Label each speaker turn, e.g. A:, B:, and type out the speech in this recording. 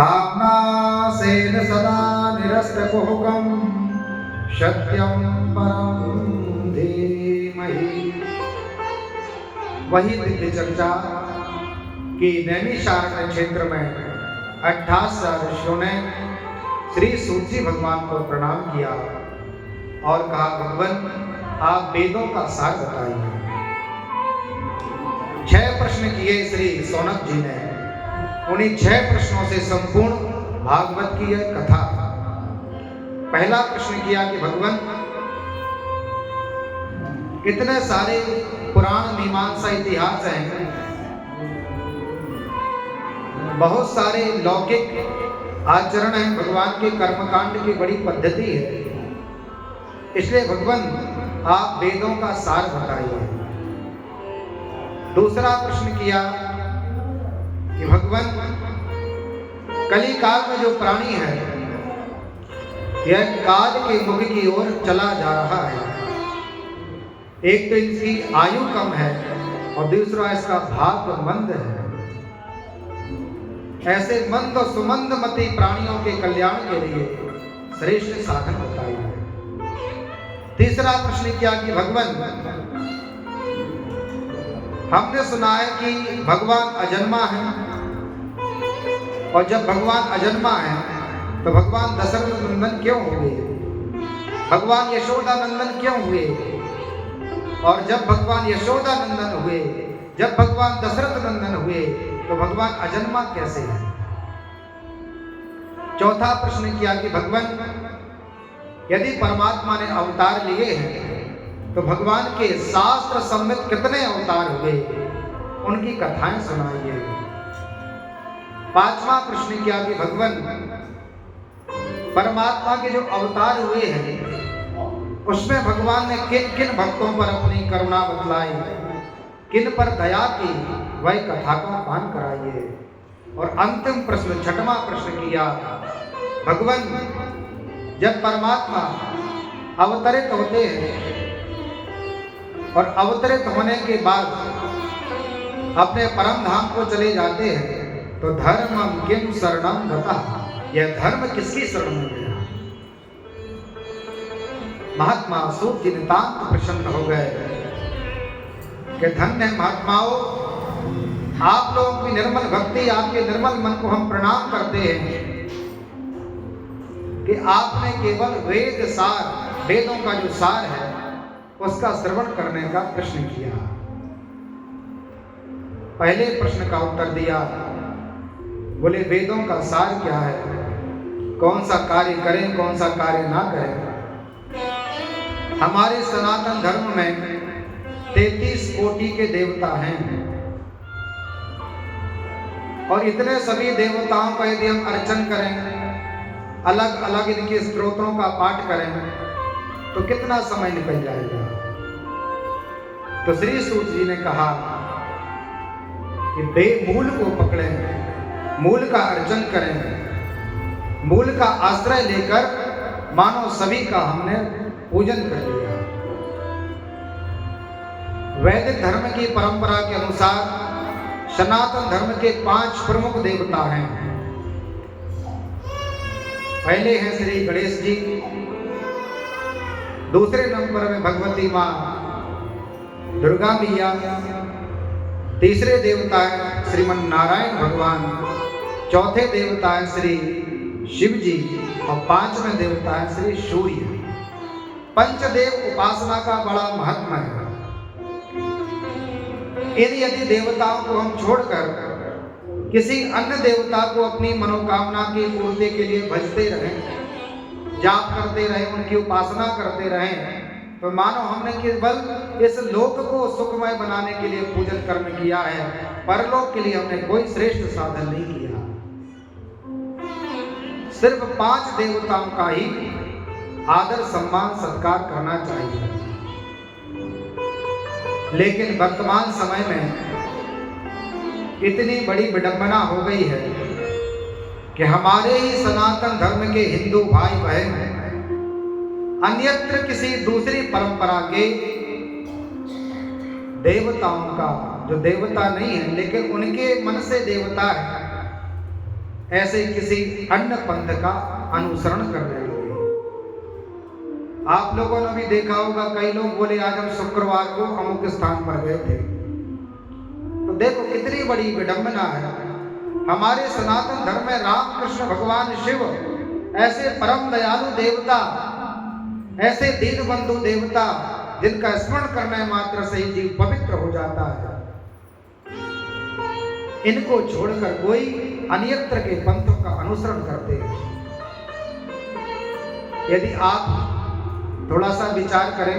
A: भावनासेन सदा निरस्तकुहकं सत्यं परं धीमहि। वही दिव्य चर्चा कि नैमिषारण्य क्षेत्र में 28 ऋषियों ने श्री सूत जी भगवान को प्रणाम किया और कहा, भगवान आप वेदों का सार बताइए। 6 प्रश्न किए श्री सौनक जी ने। उन्हीं 6 प्रश्नों से संपूर्ण भागवत की यह कथा। पहला प्रश्न किया कि भगवान इतने सारे पुराण मीमांसा इतिहास हैं, बहुत सारे लौकिक आचरण हैं, भगवान के कर्मकांड की बड़ी पद्धति है, इसलिए भगवान आप वेदों का सार बताइए। दूसरा प्रश्न किया कि भगवान कली काल में जो प्राणी है यह काल के मुख की ओर चला जा रहा है। एक तो इसकी आयु कम है और दूसरा इसका भाग्य मंद है। ऐसे मंद और सुमंद मती प्राणियों के कल्याण के लिए श्रेष्ठ साधन बताइए। तीसरा प्रश्न किया कि भगवान हमने सुना है कि भगवान अजन्मा है, और जब भगवान अजन्मा है तो भगवान दशरथ नंदन क्यों हुए, भगवान यशोदा नंदन क्यों हुए, और जब भगवान यशोदा नंदन हुए, जब भगवान दशरथ नंदन हुए तो भगवान अजन्मा कैसे है। चौथा प्रश्न किया कि भगवान यदि परमात्मा ने अवतार लिए हैं तो भगवान के शास्त्र सम्मित कितने अवतार हुए, उनकी कथाएं सुनाइए। पांचवा प्रश्न किया कि भगवान परमात्मा के जो अवतार हुए हैं उसमें भगवान ने किन किन भक्तों पर अपनी करुणा बतलाई, किन पर दया की, वह कथा का पान कराइए। और अंतिम प्रश्न छठवां प्रश्न किया, भगवान जब परमात्मा अवतरित होते हैं और अवतरित होने के बाद अपने परम धाम को चले जाते हैं तो धर्मम किम शरणम गतः, यह धर्म किसकी शरण में गया। महात्मा सूत जी नितांत प्रसन्न हो गए कि धन्य है महात्माओं, आप लोगों की निर्मल भक्ति, आपके निर्मल मन को हम प्रणाम करते हैं कि आपने केवल वेद सार, वेदों का जो सार है उसका श्रवण करने का प्रश्न किया। पहले प्रश्न का उत्तर दिया, बोले वेदों का सार क्या है, कौन सा कार्य करें कौन सा कार्य ना करें। हमारे सनातन धर्म में 33 कोटि के देवता हैं और इतने सभी देवताओं का यदि हम अर्चन करें, अलग अलग इनके स्तोत्रों का पाठ करें तो कितना समय निकल जाएगा। तो श्री सूत जी ने कहा कि मूल को पकड़ें, मूल का अर्चन करें, मूल का आश्रय लेकर मानो सभी का हमने पूजन कर लिया। वैदिक धर्म की परंपरा के अनुसार सनातन धर्म के 5 प्रमुख देवता हैं। पहले हैं श्री गणेश जी, दूसरे नंबर में भगवती मां दुर्गा मैया, तीसरे देवता है श्रीमन नारायण भगवान, चौथे देवता है श्री शिव जी और 5वें देवता है श्री सूर्य। पंचदेव उपासना का बड़ा महत्व है। यदि देवताओं को हम छोड़कर किसी अन्य देवता को अपनी मनोकामना की पूर्ति के लिए भजते रहें, जाप करते रहें, उनकी उपासना करते रहें, तो मानो हमने केवल इस लोक को सुखमय बनाने के लिए पूजन कर्म किया है, परलोक के लिए हमने कोई श्रेष्ठ साधन नहीं किया। सिर्फ 5 देवताओं का ही आदर सम्मान सत्कार करना चाहिए। लेकिन वर्तमान समय में इतनी बड़ी विडंबना हो गई है कि हमारे ही सनातन धर्म के हिंदू भाई बहन अन्यत्र किसी दूसरी परंपरा के देवताओं का, जो देवता नहीं है लेकिन उनके मन से देवता है, ऐसे किसी अन्य पंथ का अनुसरण करने लगे। आप लोगों ने भी देखा होगा, कई लोग बोले आज हम शुक्रवार को अमुक स्थान पर गए थे। तो देखो कितनी बड़ी विडंबना है। हमारे सनातन धर्म में रामकृष्ण भगवान शिव ऐसे परम दयालु देवता, ऐसे दीन बंधु देवता, जिनका स्मरण करने मात्र से ही जीव पवित्र हो जाता है, इनको छोड़कर कोई अन्यत्र के पंथों का अनुसरण करते हैं। यदि आप थोड़ा सा विचार करें